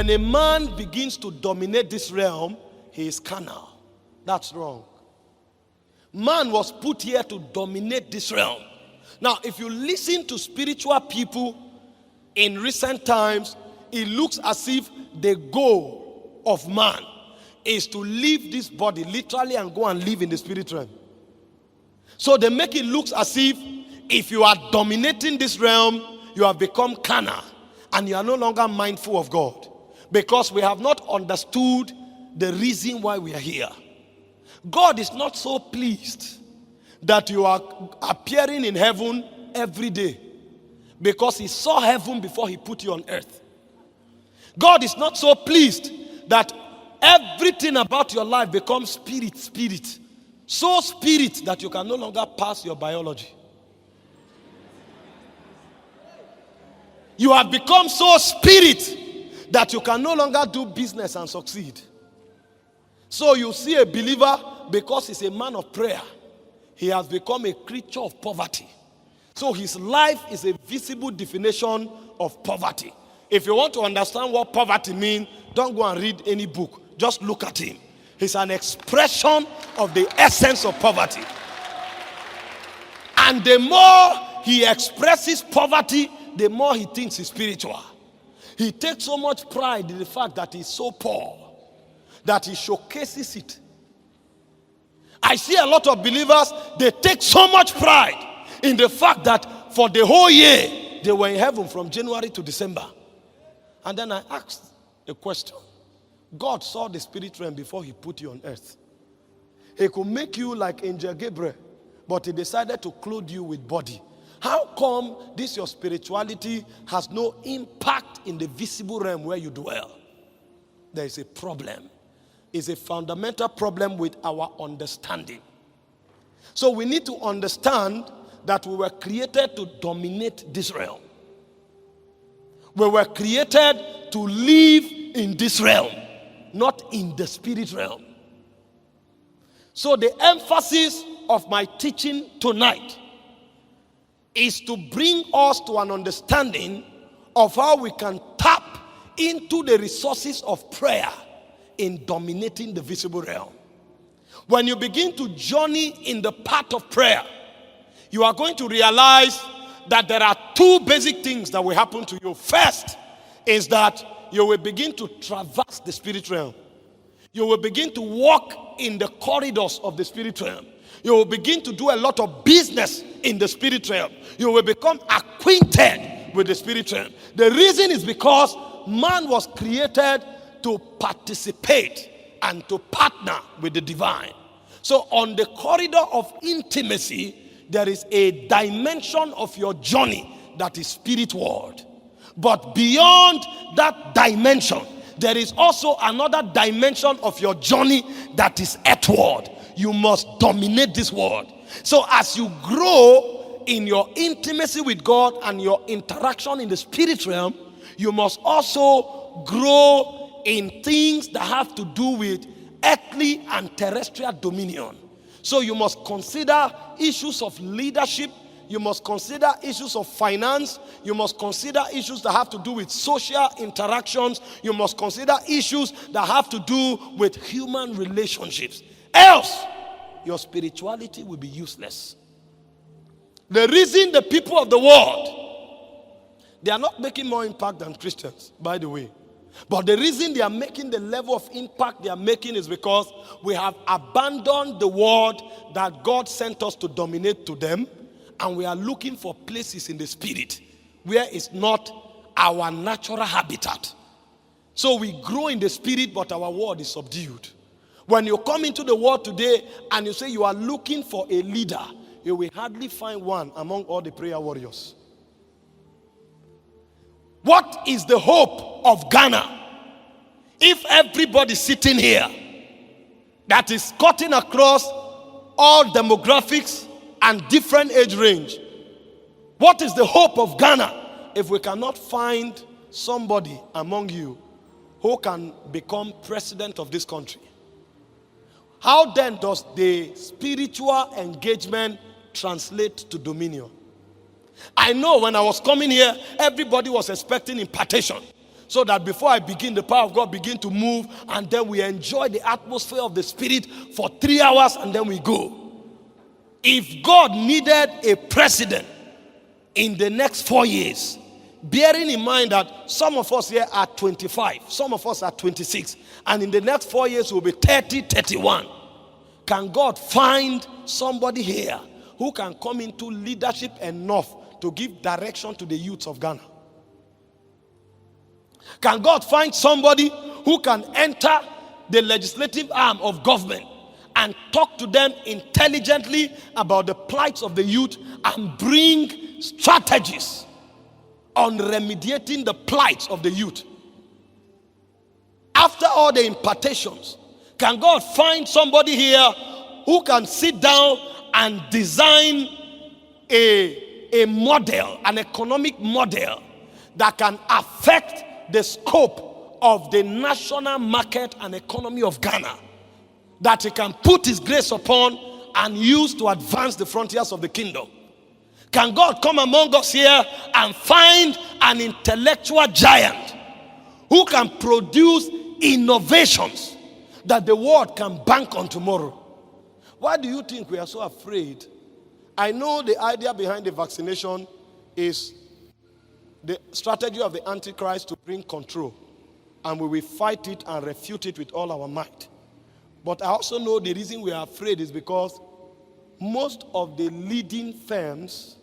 when a man begins to dominate this realm, he is carnal. That's wrong. Man was put here to dominate this realm. Now, if you listen to spiritual people in recent times, it looks as if the goal of man is to leave this body literally and go and live in the spirit realm. So they make it look as if you are dominating this realm, you have become carnal and you are no longer mindful of God, because we have not understood the reason why we are here. God is not so pleased that you are appearing in heaven every day, because he saw heaven before he put you on earth. God is not so pleased that everything about your life becomes spirit. So spirit that you can no longer pass your biology. You have become so spirit that you can no longer do business and succeed. So you see a believer, because he's a man of prayer, he has become a creature of poverty. So his life is a visible definition of poverty. If you want to understand what poverty means, don't go and read any book. Just look at him. He's an expression of the essence of poverty. And the more he expresses poverty, the more he thinks he's spiritual. He takes so much pride in the fact that he's so poor that he showcases it. I see a lot of believers, they take so much pride in the fact that for the whole year they were in heaven from January to December. And then I asked a question. God saw the spirit realm before he put you on earth. He could make you like Angel Gabriel, but he decided to clothe you with body. How come this your spirituality has no impact in the visible realm where you dwell? There is a problem. It's a fundamental problem with our understanding. So we need to understand that we were created to dominate this realm. We were created to live in this realm, not in the spirit realm. So the emphasis of my teaching tonight is to bring us to an understanding of how we can tap into the resources of prayer in dominating the visible realm. When you begin to journey in the path of prayer, you are going to realize that there are two basic things that will happen to you. First is that you will begin to traverse the spirit realm. You will begin to walk in the corridors of the spirit realm. You will begin to do a lot of business in the spirit realm. You will become acquainted with the spirit realm. The reason is because man was created to participate and to partner with the divine. So on the corridor of intimacy, there is a dimension of your journey that is spirit world. But beyond that dimension, there is also another dimension of your journey that is earthward. You must dominate this world. So as you grow in your intimacy with God and your interaction in the spirit realm, you must also grow in things that have to do with earthly and terrestrial dominion. So you must consider issues of leadership. You must consider issues of finance. You must consider issues that have to do with social interactions. You must consider issues that have to do with human relationships. Else, your spirituality will be useless. The reason the people of the world, they are not making more impact than Christians, by the way. But the reason they are making the level of impact they are making is because we have abandoned the word that God sent us to dominate to them, and we are looking for places in the spirit where it's not our natural habitat. So we grow in the spirit, but our word is subdued. When you come into the world today and you say you are looking for a leader, you will hardly find one among all the prayer warriors. What is the hope of Ghana if everybody sitting here that is cutting across all demographics and different age range? What is the hope of Ghana if we cannot find somebody among you who can become president of this country? How then does the spiritual engagement translate to dominion? I know when I was coming here, everybody was expecting impartation. So that before I begin, the power of God begin to move, and then we enjoy the atmosphere of the Spirit for 3 hours, and then we go. If God needed a president in the next 4 years, bearing in mind that some of us here are 25, some of us are 26, and in the next 4 years we'll be 30, 31. Can God find somebody here who can come into leadership enough to give direction to the youths of Ghana? Can God find somebody who can enter the legislative arm of government and talk to them intelligently about the plights of the youth and bring strategies on remediating the plights of the youth? After all the impartations, can God find somebody here who can sit down and design a model, an economic model that can affect the scope of the national market and economy of Ghana, that he can put his grace upon and use to advance the frontiers of the kingdom? Can God come among us here and find an intellectual giant who can produce innovations that the world can bank on tomorrow? Why do you think we are so afraid? I know the idea behind the vaccination is the strategy of the Antichrist to bring control, and we will fight it and refute it with all our might. But I also know the reason we are afraid is because most of the leading firms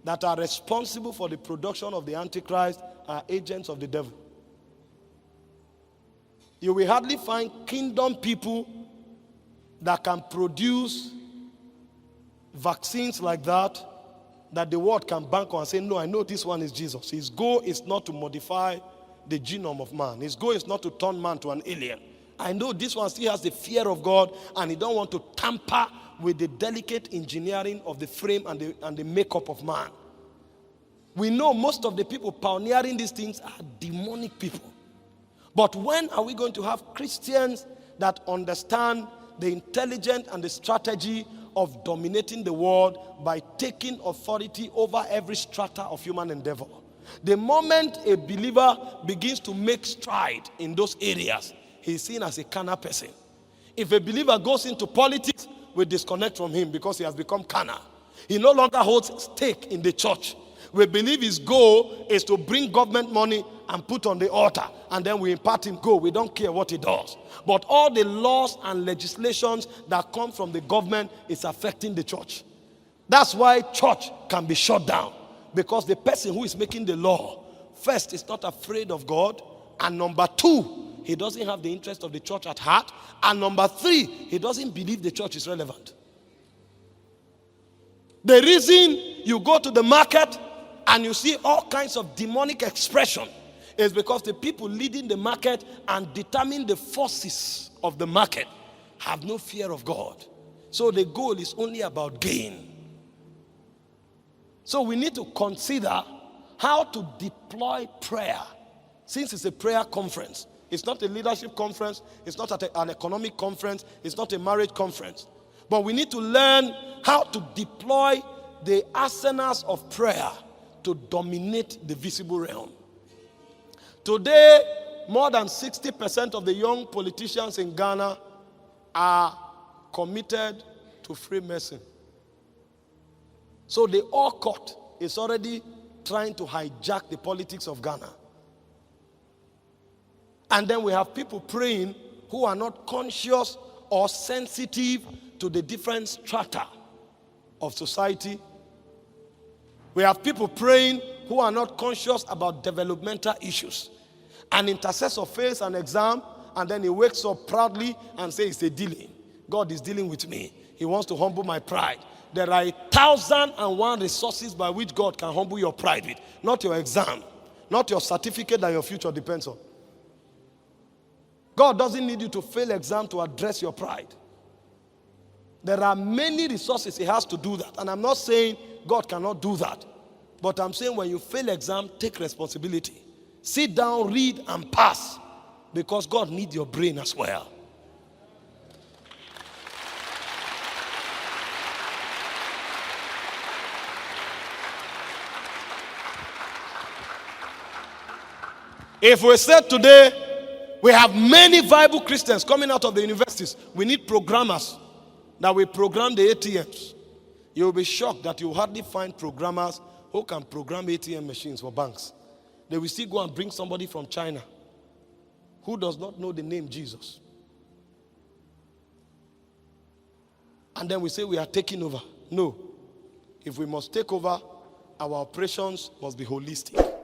that are responsible for the production of the Antichrist are agents of the devil. You will hardly find kingdom people that can produce vaccines like that the world can bank on and say, no, I know this one is Jesus. His goal is not to modify the genome of man. His goal is not to turn man to an alien. I know this one still has the fear of God, and he don't want to tamper with the delicate engineering of the frame and the makeup of man. We know most of the people pioneering these things are demonic people. But when are we going to have Christians that understand the intelligence and the strategy of dominating the world by taking authority over every strata of human endeavor? The moment a believer begins to make stride in those areas, he's seen as a carnal person. If a believer goes into politics, we disconnect from him because he has become carnal. He no longer holds stake in the church. We believe his goal is to bring government money and put on the altar, and then we impart him go. We don't care what he does. But all the laws and legislations that come from the government is affecting the church. That's why church can be shut down, because the person who is making the law, first, is not afraid of God, and number two, he doesn't have the interest of the church at heart, and number three, he doesn't believe the church is relevant. The reason you go to the market and you see all kinds of demonic expression is because the people leading the market and determine the forces of the market have no fear of God. So the goal is only about gain. So we need to consider how to deploy prayer. Since it's a prayer conference, it's not a leadership conference, it's not an economic conference, it's not a marriage conference. But we need to learn how to deploy the arsenals of prayer to dominate the visible realm. Today, more than 60% of the young politicians in Ghana are committed to Freemason. So the Orokpo is already trying to hijack the politics of Ghana. And then we have people praying who are not conscious or sensitive to the different strata of society. We have people praying who are not conscious about developmental issues. An intercessor fails an exam, and then he wakes up proudly and says, it's a dealing. God is dealing with me. He wants to humble my pride. There are 1,001 resources by which God can humble your pride with. Not your exam, not your certificate that your future depends on. God doesn't need you to fail exam to address your pride. There are many resources he has to do that. And I'm not saying God cannot do that. But I'm saying when you fail exam, take responsibility. Sit down, read, and pass. Because God needs your brain as well. If we said today, we have many viable Christians coming out of the universities, we need programmers that will program the ATMs. You'll be shocked that you hardly find programmers who can program ATM machines for banks. They will still go and bring somebody from China who does not know the name Jesus. And then we say we are taking over. No. If we must take over, our operations must be holistic.